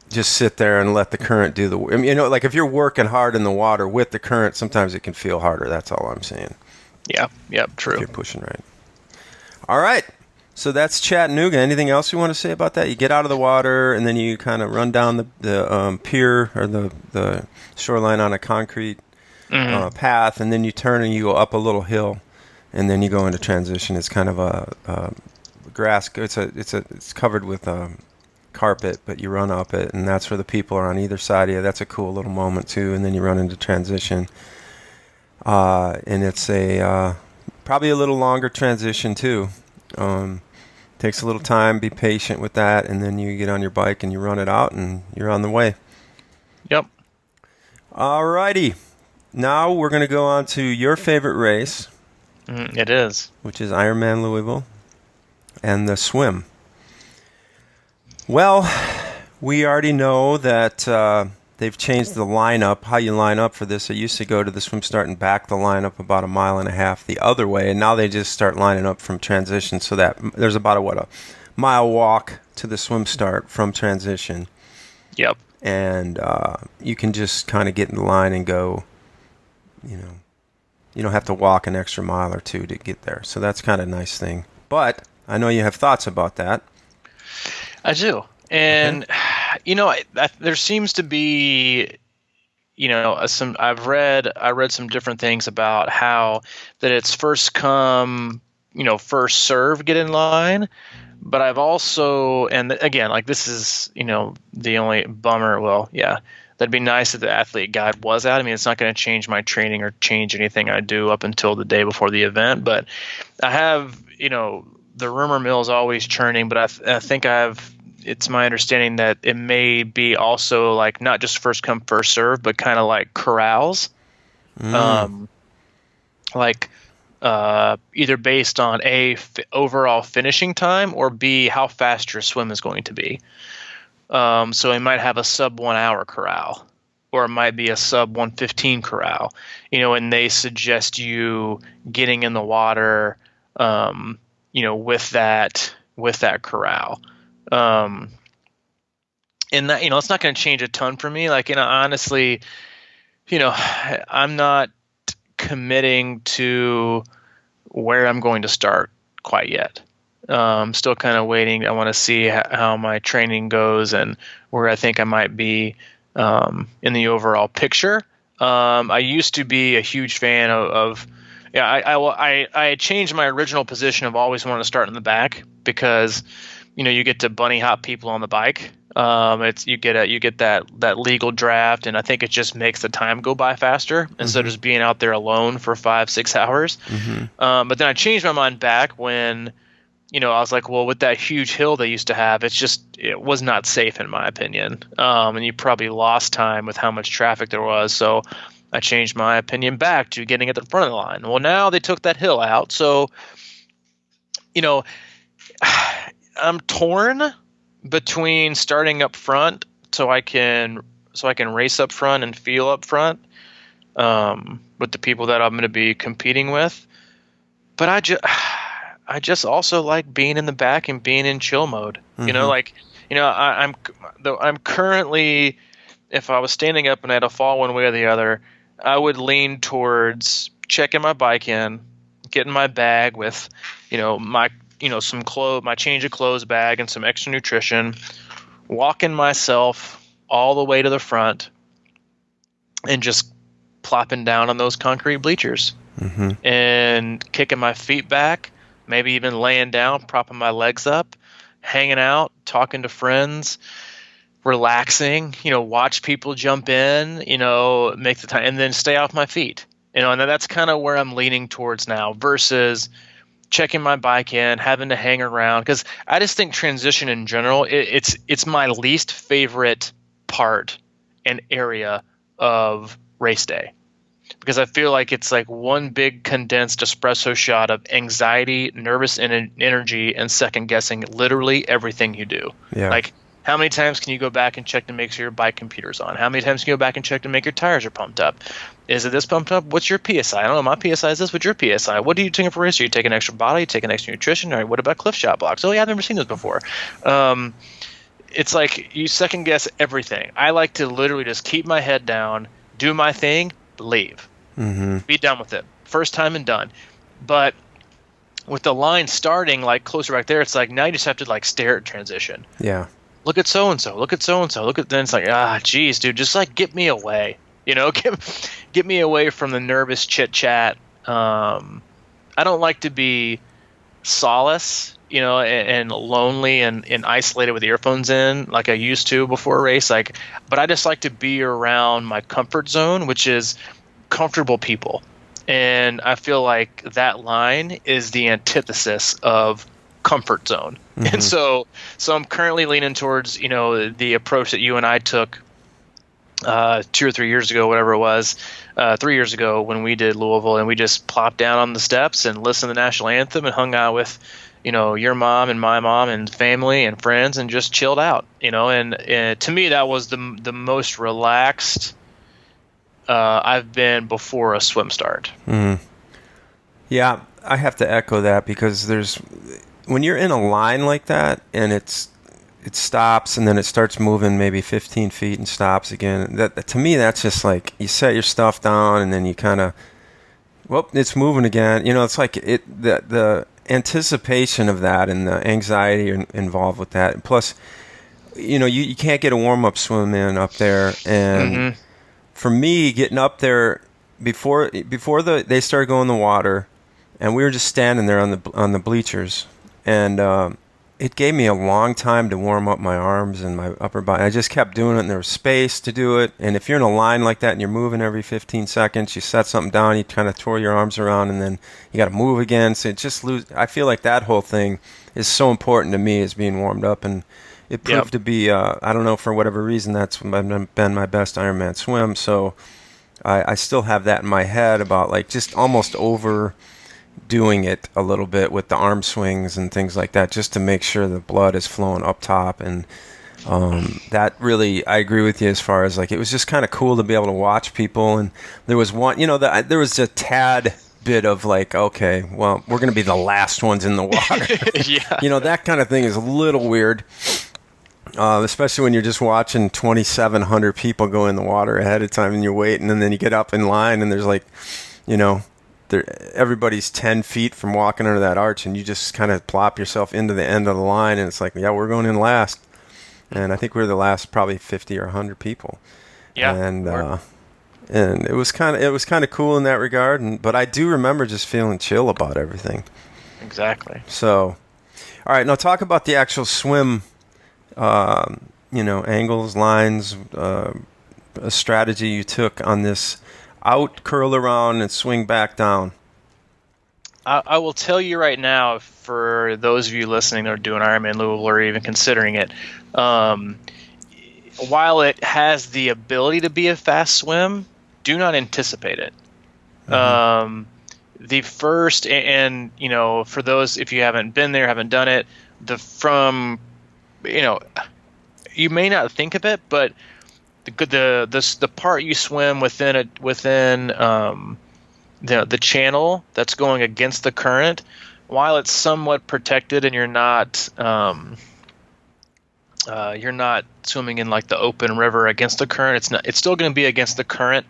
just sit there and let the current do the work. Like if you're working hard in the water with the current, sometimes it can feel harder. That's all I'm saying. Yeah, true. If you're pushing right. All right. So that's Chattanooga. Anything else you want to say about that? You get out of the water, and then you kind of run down the pier or the shoreline on a concrete path, and then you turn and you go up a little hill, and then you go into transition. It's kind of a grass. It's covered with carpet, but you run up it, and that's where the people are on either side of you. That's a cool little moment too. And then you run into transition, and it's probably a little longer transition too. Takes a little time. Be patient with that, and then you get on your bike and you run it out, and you're on the way. Yep. Alrighty. Now we're going to go on to your favorite race. It is. Which is Ironman Louisville and the swim. Well, we already know that they've changed the lineup, how you line up for this. It used to go to the swim start and back the lineup about 1.5 miles the other way, and now they just start lining up from transition, so that there's about a mile walk to the swim start from transition. Yep. And you can just kind of get in the line and go, you don't have to walk an extra mile or two to get there. So that's kind of a nice thing. But I know you have thoughts about that. I do. And, there seems to be, I read some different things about how that it's first come, first serve, get in line. But I've also, and again, like this is, the only bummer. Well, yeah, that'd be nice if the athlete guide was out. I mean, it's not going to change my training or change anything I do up until the day before the event. But I have, the rumor mill is always churning, but I think it's my understanding that it may be also like not just first come, first serve, but kind of like corrals. Either based on overall finishing time or B, how fast your swim is going to be. So it might have a sub 1 hour corral, or it might be a sub 1:15 corral, and they suggest you getting in the water, with that corral. And that, it's not going to change a ton for me. Like, honestly, I'm not committing to where I'm going to start quite yet. Still kind of waiting. I want to see how my training goes and where I think I might be in the overall picture. I used to be a huge fan of I changed my original position of always wanting to start in the back because, you get to bunny hop people on the bike. You get that legal draft, and I think it just makes the time go by faster instead of just being out there alone for 5-6 hours. But then I changed my mind back when, I was like, well, with that huge hill they used to have, it was not safe in my opinion. And you probably lost time with how much traffic there was. So I changed my opinion back to getting at the front of the line. Well, now they took that hill out. So, I'm torn between starting up front so I can race up front and feel up front with the people that I'm going to be competing with. But I just also like being in the back and being in chill mode. I'm currently, if I was standing up and I had to fall one way or the other, I would lean towards checking my bike in, getting my bag with, some clothes, my change of clothes bag and some extra nutrition, walking myself all the way to the front and just plopping down on those concrete bleachers and kicking my feet back, maybe even laying down, propping my legs up, hanging out, talking to friends, relaxing, watch people jump in, make the time, and then stay off my feet. And that's kind of where I'm leaning towards now versus checking my bike in, having to hang around. Because I just think transition in general, it's my least favorite part and area of race day. Because I feel like it's like one big condensed espresso shot of anxiety, nervous energy, and second guessing literally everything you do. Yeah. Like, how many times can you go back and check to make sure your bike computer's on? How many times can you go back and check to make your tires are pumped up? Is it this pumped up? What's your PSI? I don't know. My PSI is this. What's your PSI? What are you taking for race? Are you taking extra body? Are you taking extra nutrition? All right, what about cliff shot blocks? Oh, yeah, I've never seen those before. It's like you second guess everything. I like to literally just keep my head down, do my thing, leave. Be done with it. First time and done. But with the line starting like closer back there, it's like now you just have to like stare at transition. Yeah. Look at so-and-so, look at so-and-so, then it's like, geez, dude, just like get me away, get me away from the nervous chit chat. I don't like to be solace, and lonely and isolated with earphones in like I used to before a race. But I just like to be around my comfort zone, which is comfortable people. And I feel like that line is the antithesis of comfort zone. And so I'm currently leaning towards, the approach that you and I took 2 or 3 years ago, whatever it was, 3 years ago when we did Louisville, and we just plopped down on the steps and listened to the national anthem and hung out with, your mom and my mom and family and friends and just chilled out, and to me that was the most relaxed I've been before a swim start. Yeah, I have to echo that because when you're in a line like that and it stops and then it starts moving maybe 15 feet and stops again, that to me that's just like you set your stuff down and then you kind of, it's moving again. It's like the anticipation of that and the anxiety involved with that. And plus, you can't get a warm-up swim in up there. And for me, getting up there before they started going in the water, and we were just standing there on the bleachers, and it gave me a long time to warm up my arms and my upper body. I just kept doing it, and there was space to do it. And if you're in a line like that and you're moving every 15 seconds, you set something down, you kind of twirl your arms around, and then you got to move again. So I feel like that whole thing is so important to me as being warmed up, and it proved to be, I don't know, for whatever reason, that's been my best Ironman swim. So I still have that in my head about like just almost overdoing it a little bit with the arm swings and things like that, just to make sure the blood is flowing up top. And that really, I agree with you as far as like, it was just kind of cool to be able to watch people. And there was one, there was a tad bit of like, okay, well, we're going to be the last ones in the water. Yeah. That kind of thing is a little weird. Especially when you're just watching 2,700 people go in the water ahead of time and you're waiting, and then you get up in line and there's like, everybody's 10 feet from walking under that arch, and you just kind of plop yourself into the end of the line, and it's like, yeah, we're going in last. And I think we were the last probably 50 or 100 people. Yeah. And it was kind of cool in that regard. But I do remember just feeling chill about everything. Exactly. So, all right, now talk about the actual swim, angles, lines, a strategy you took on this out, curl around, and swing back down. I will tell you right now, for those of you listening that are doing Ironman Louisville or even considering it, while it has the ability to be a fast swim, do not anticipate it. Mm-hmm. The first, and for those, if you haven't been there, haven't done it, you may not think of it, but the part you swim within the channel that's going against the current, while it's somewhat protected and you're not swimming in like the open river against the current, it's still going to be against the current.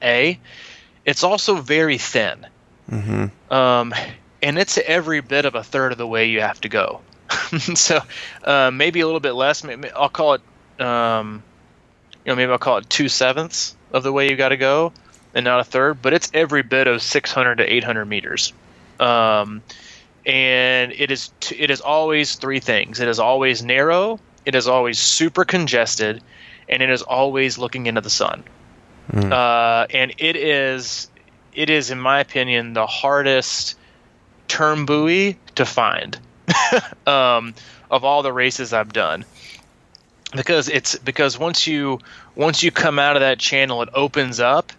It's also very thin. Mm-hmm. And it's every bit of a third of the way you have to go. So maybe a little bit less. Maybe I'll call it maybe I'll call it 2/7 of the way you got to go, and not a third, but it's every bit of 600 to 800 meters. And it is always three things. It is always narrow, it is always super congested, and it is always looking into the sun. And it is, in my opinion, the hardest turn buoy to find of all the races I've done. Because once you come out of that channel, it opens up,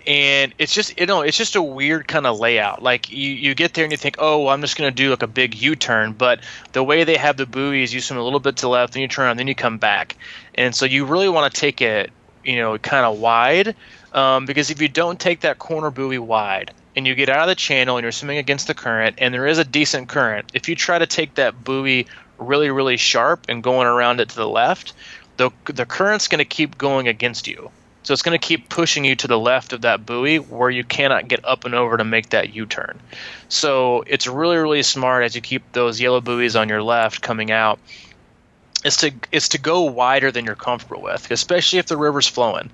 and it's just a weird kind of layout. Like you get there and you think, oh, well, I'm just going to do like a big U-turn, but the way they have the buoys, you swim a little bit to the left, then you turn around, then you come back, and so you really want to take it, kind of wide, because if you don't take that corner buoy wide, and you get out of the channel and you're swimming against the current, and there is a decent current, if you try to take that buoy really, really sharp and going around it to the left, the current's going to keep going against you. So it's going to keep pushing you to the left of that buoy where you cannot get up and over to make that U-turn. So it's really, really smart, as you keep those yellow buoys on your left coming out, is to go wider than you're comfortable with, especially if the river's flowing.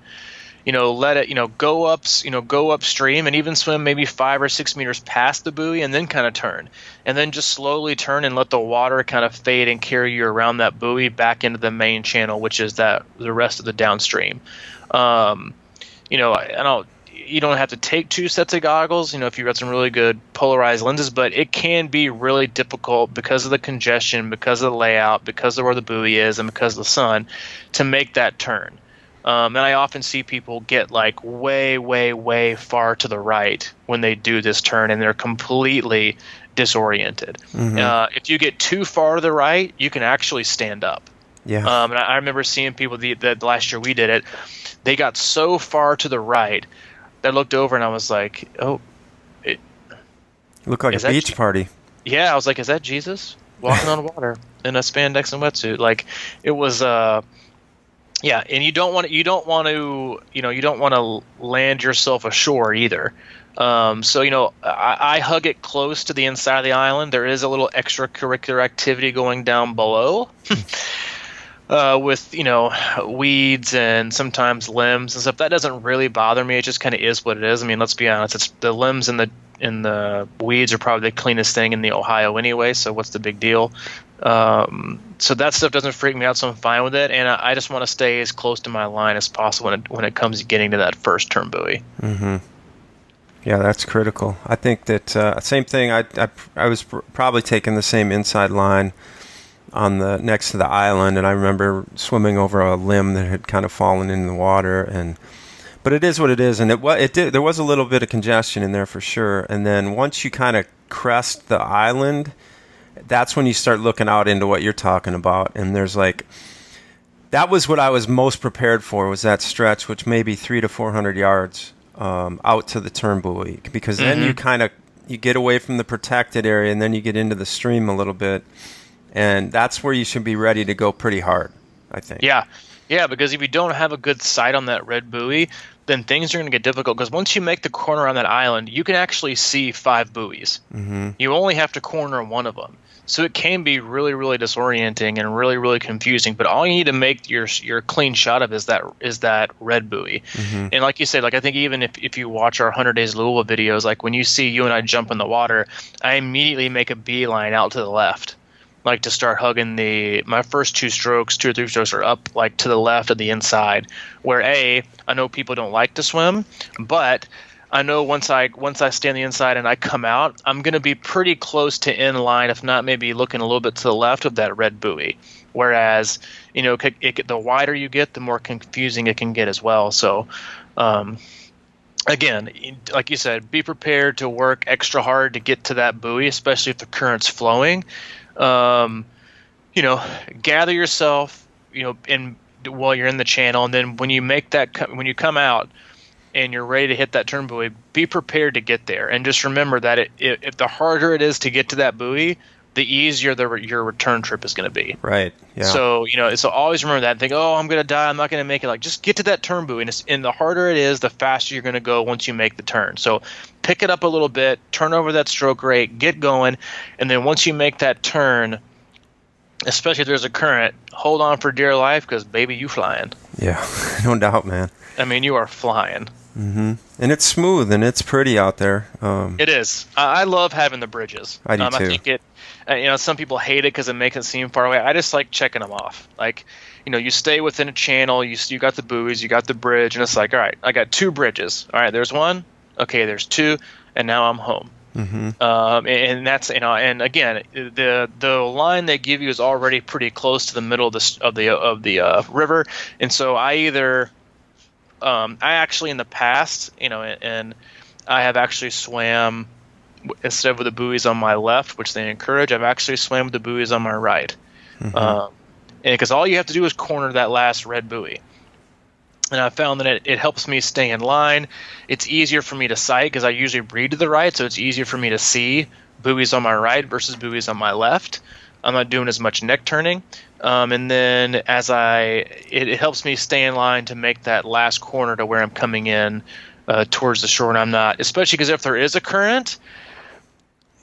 Let it, go upstream, and even swim maybe 5 or 6 meters past the buoy, and then kind of turn, and then just slowly turn and let the water kind of fade and carry you around that buoy back into the main channel, which is the rest of the downstream. You don't have to take 2 sets of goggles, if you've got some really good polarized lenses, but it can be really difficult because of the congestion, because of the layout, because of where the buoy is, and because of the sun, to make that turn. And I often see people get like way, way, way far to the right when they do this turn, and they're completely disoriented. Mm-hmm. If you get too far to the right, you can actually stand up. Yeah. And I remember seeing people that last year we did it. They got so far to the right that I looked over and I was like, "Oh, it looked like a beach party." Yeah, I was like, "Is that Jesus walking on water in a spandex and wetsuit?" Like, it was. Yeah, and you don't want to land yourself ashore either. So I hug it close to the inside of the island. There is a little extracurricular activity going down below, with weeds and sometimes limbs and stuff. That doesn't really bother me. It just kind of is what it is. I mean, let's be honest. It's the limbs and the weeds are probably the cleanest thing in the Ohio anyway. So what's the big deal? So that stuff doesn't freak me out, so I'm fine with it, and I just want to stay as close to my line as possible when it comes to getting to that first turn buoy. Mm-hmm. Yeah, that's critical. I think that same thing. I was probably taking the same inside line on the next to the island, and I remember swimming over a limb that had kind of fallen in the water, but it is what it is, and there was a little bit of congestion in there for sure. And then once you kind of crest the island, that's when you start looking out into what you're talking about. And there's that was what I was most prepared for, was that stretch, which may be 300 to 400 yards out to the turn buoy, because then you get away from the protected area, and then you get into the stream a little bit, and that's where you should be ready to go pretty hard, I think. Yeah. Yeah, because if you don't have a good sight on that red buoy, then things are going to get difficult. Because once you make the corner on that island, you can actually see 5 buoys. Mm-hmm. You only have to corner one of them. So it can be really, really disorienting and really, really confusing. But all you need to make your clean shot of is that red buoy. Mm-hmm. And like you said, like I think even if you watch our 100 Days Louisville videos, like when you see you and I jump in the water, I immediately make a beeline out to the left, like to start hugging my first 2 or 3 strokes are up like to the left of the inside. Where I know people don't like to swim, but I know once I stay on the inside and I come out, I'm going to be pretty close to in line, if not maybe looking a little bit to the left of that red buoy. Whereas, the wider you get, the more confusing it can get as well. So, again, like you said, be prepared to work extra hard to get to that buoy, especially if the current's flowing. Gather yourself, while you're in the channel, and then when you come out and you're ready to hit that turn buoy, be prepared to get there. And just remember that if the harder it is to get to that buoy, the easier your return trip is going to be. Right. Yeah. So, so always remember that and think, oh, I'm going to die, I'm not going to make it. Like, just get to that turn buoy. And the harder it is, the faster you're going to go once you make the turn. So pick it up a little bit, turn over that stroke rate, get going. And then once you make that turn, especially if there's a current, hold on for dear life, because baby, you flying. Yeah, no doubt, man. I mean, you are flying. Mm-hmm. And it's smooth and it's pretty out there. It is. I love having the bridges. I do too. I think some people hate it because it makes it seem far away. I just like checking them off. Like, you stay within a channel. You got the buoys, you got the bridge, and it's like, all right, I got 2 bridges. All right, there's 1. Okay, there's 2, and now I'm home. Mm-hmm. And that's and again, the line they give you is already pretty close to the middle of the river, and so I actually in the past, and I have actually swam instead of with the buoys on my left, which they encourage. I've actually swam with the buoys on my right, Mm-hmm. and because all you have to do is corner that last red buoy. And I found that it helps me stay in line. It's easier for me to sight because I usually read to the right, so it's easier for me to see buoys on my right versus buoys on my left. I'm not doing as much neck turning. And then it helps me stay in line to make that last corner to where I'm coming in towards the shore, and I'm not, especially because if there is a current,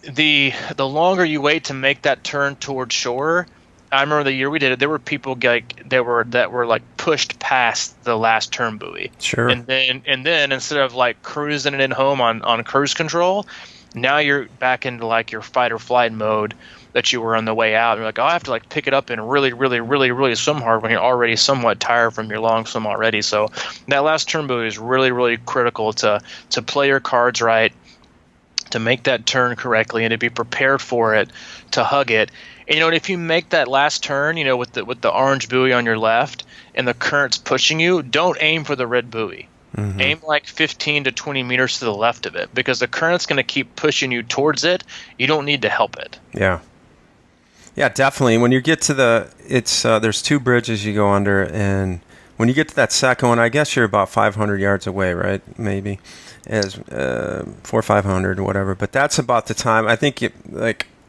the longer you wait to make that turn towards shore. I remember the year we did it, there were people that were like pushed past the last turn buoy. Sure. And then instead of like cruising it in home on cruise control, now you're back into like your fight or flight mode that you were on the way out. You're like, oh, I have to like pick it up and really, really, really, really swim hard when you're already somewhat tired from your long swim already. So that last turn buoy is really, really critical to play your cards right, to make that turn correctly, and to be prepared for it, to hug it. And if you make that last turn, with the orange buoy on your left and the current's pushing you, don't aim for the red buoy. Mm-hmm. Aim like 15 to 20 meters to the left of it, because the current's going to keep pushing you towards it. You don't need to help it. Yeah. Yeah, definitely. When you get to there's 2 bridges you go under, and when you get to that second one, I guess you're about 500 yards away, right? Maybe as 400 or 500 or whatever. But that's about the time. I think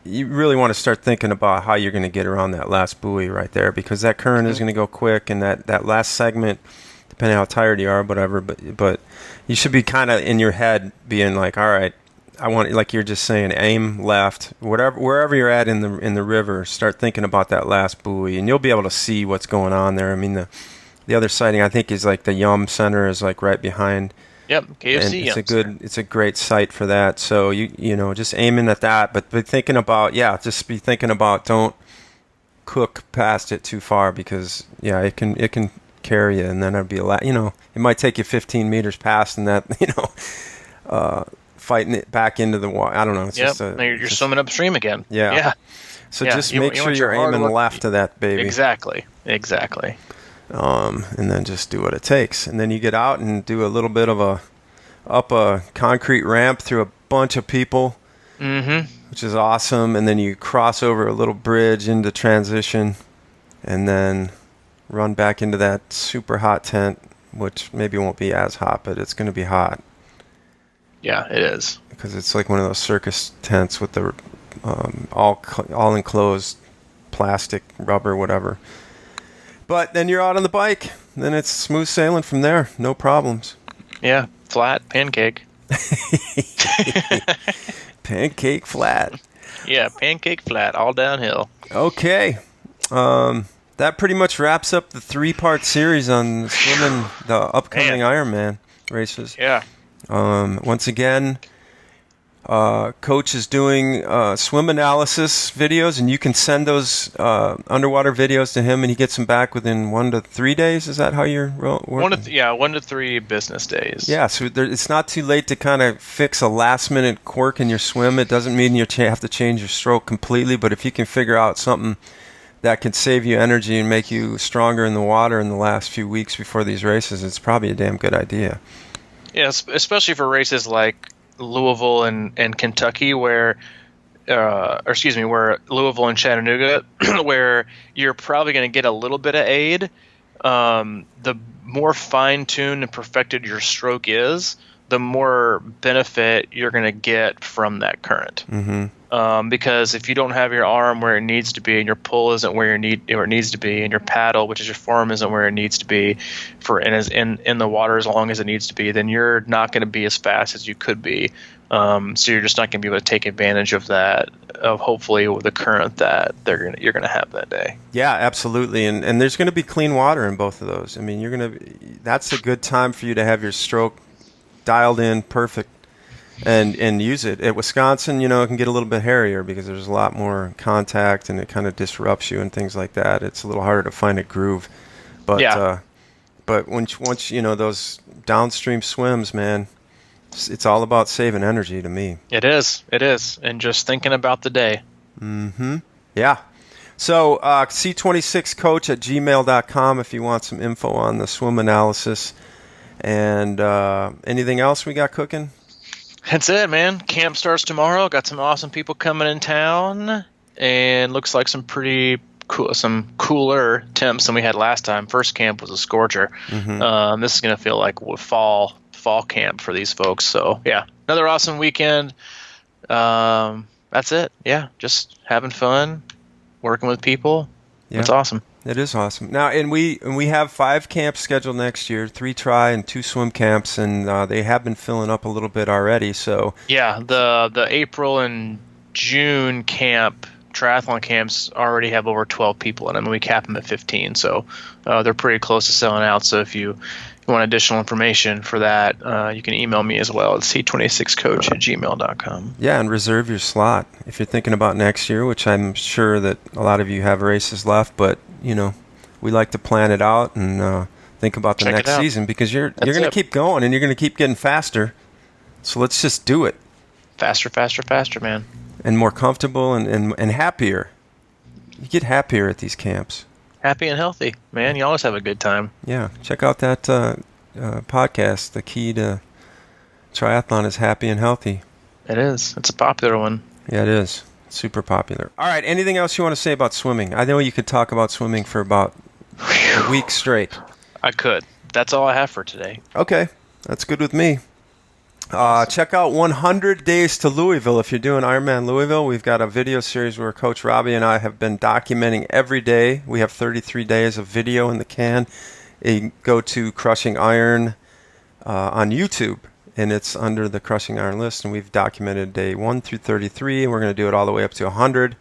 you really want to start thinking about how you're going to get around that last buoy right there, because that current is going to go quick, and that last segment, depending how tired you are, whatever. But you should be kind of in your head being like, all right, I want, like you're just saying, aim left, wherever you're at in the river. Start thinking about that last buoy, and you'll be able to see what's going on there. I mean, the other sighting I think is like the Yum Center is like right behind. Yep, KFC. And it's a great site for that. So you just aiming at that, but be thinking about don't cook past it too far, because it can carry you, and then it'd be a lot. It might take you 15 meters past, and that fighting it back into the water. I don't know. It's you're swimming upstream again. Yeah. So just make sure you're aiming left to that baby. Exactly. And then just do what it takes. And then you get out and do a little bit of up a concrete ramp through a bunch of people, which is awesome. And then you cross over a little bridge into transition, and then run back into that super hot tent, which maybe won't be as hot, but it's going to be hot. Yeah, it is. Because it's like one of those circus tents with the all enclosed plastic, rubber, whatever. But then you're out on the bike. Then it's smooth sailing from there. No problems. Yeah, flat pancake. Pancake flat. Yeah, pancake flat, all downhill. Okay. That pretty much wraps up the 3-part series on swimming the upcoming Ironman races. Yeah. Once again, Coach is doing swim analysis videos, and you can send those underwater videos to him, and he gets them back within 1 to 3 days. Is that how you're working? 1 to 3 business days. Yeah, so it's not too late to kind of fix a last-minute quirk in your swim. It doesn't mean you have to change your stroke completely, but if you can figure out something that can save you energy and make you stronger in the water in the last few weeks before these races, it's probably a damn good idea. Yeah, especially for races like Louisville and Kentucky, where Louisville and Chattanooga, where you're probably going to get a little bit of aid. The more fine-tuned and perfected your stroke is, the more benefit you're going to get from that current. Mm-hmm. Because if you don't have your arm where it needs to be, and your pull isn't where it needs to be, and your paddle, which is your form, isn't where it needs to be, and is in the water as long as it needs to be, then you're not going to be as fast as you could be. So you're just not going to be able to take advantage of that, of hopefully the current that you're going to have that day. Yeah, absolutely, and there's going to be clean water in both of those. I mean, that's a good time for you to have your stroke dialed in perfect. And use it. At Wisconsin, it can get a little bit hairier because there's a lot more contact and it kind of disrupts you and things like that. It's a little harder to find a groove. But but once those downstream swims, man, it's all about saving energy to me. It is, and just thinking about the day. Mm-hmm. Yeah. So c26coach@gmail.com if you want some info on the swim analysis. And anything else we got cooking? That's it, man. Camp starts tomorrow. Got some awesome people coming in town, and looks like some pretty cool, some cooler temps than we had last time. First camp was a scorcher. Mm-hmm. This is gonna feel like fall camp for these folks. So yeah, another awesome weekend. That's it. Yeah, just having fun, working with people. Yeah. It's awesome. It is awesome. Now, and we have 5 camps scheduled next year, 3 tri and 2 swim camps, and they have been filling up a little bit already. So yeah, the April and June triathlon camps already have over 12 people in them, and we cap them at 15. So they're pretty close to selling out. So if you want additional information for that, you can email me as well at c26coach@gmail.com. Yeah, and reserve your slot if you're thinking about next year, which I'm sure that a lot of you have races left, but we like to plan it out and think about the next season because you're going to keep going and you're going to keep getting faster. So let's just do it. Faster, man. And more comfortable and happier. You get happier at these camps. Happy and healthy, man. You always have a good time. Yeah. Check out that podcast. The key to triathlon is happy and healthy. It is. It's a popular one. Yeah, it is. Super popular. All right. Anything else you want to say about swimming? I know you could talk about swimming for about a week straight. I could. That's all I have for today. Okay. That's good with me. Check out 100 Days to Louisville if you're doing Ironman Louisville. We've got a video series where Coach Robbie and I have been documenting every day. We have 33 days of video in the can. You go to Crushing Iron on YouTube, and it's under the Crushing Iron list, and we've documented day 1 through 33, and we're going to do it all the way up to 100.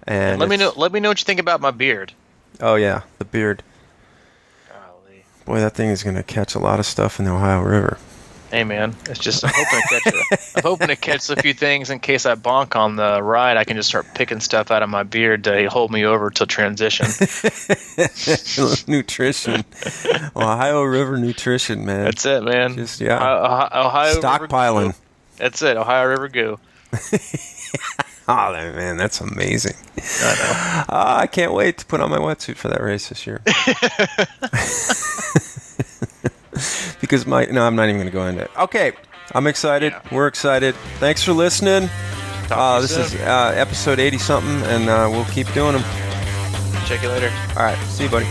And let me know what you think about my beard. Oh, yeah, the beard. Golly. Boy, that thing is going to catch a lot of stuff in the Ohio River. Hey man, it's just I'm hoping to catch a few things in case I bonk on the ride. I can just start picking stuff out of my beard to hold me over till transition. Nutrition, Ohio River nutrition, man. That's it, man. Just Ohio stockpiling. River that's it, Ohio River goo. Oh man, that's amazing. I know. I can't wait to put on my wetsuit for that race this year. Because I'm not even going to go into it. Okay, I'm excited. Yeah. We're excited. Thanks for listening. This is episode 80-something, and we'll keep doing them. Check you later. All right, see you, buddy.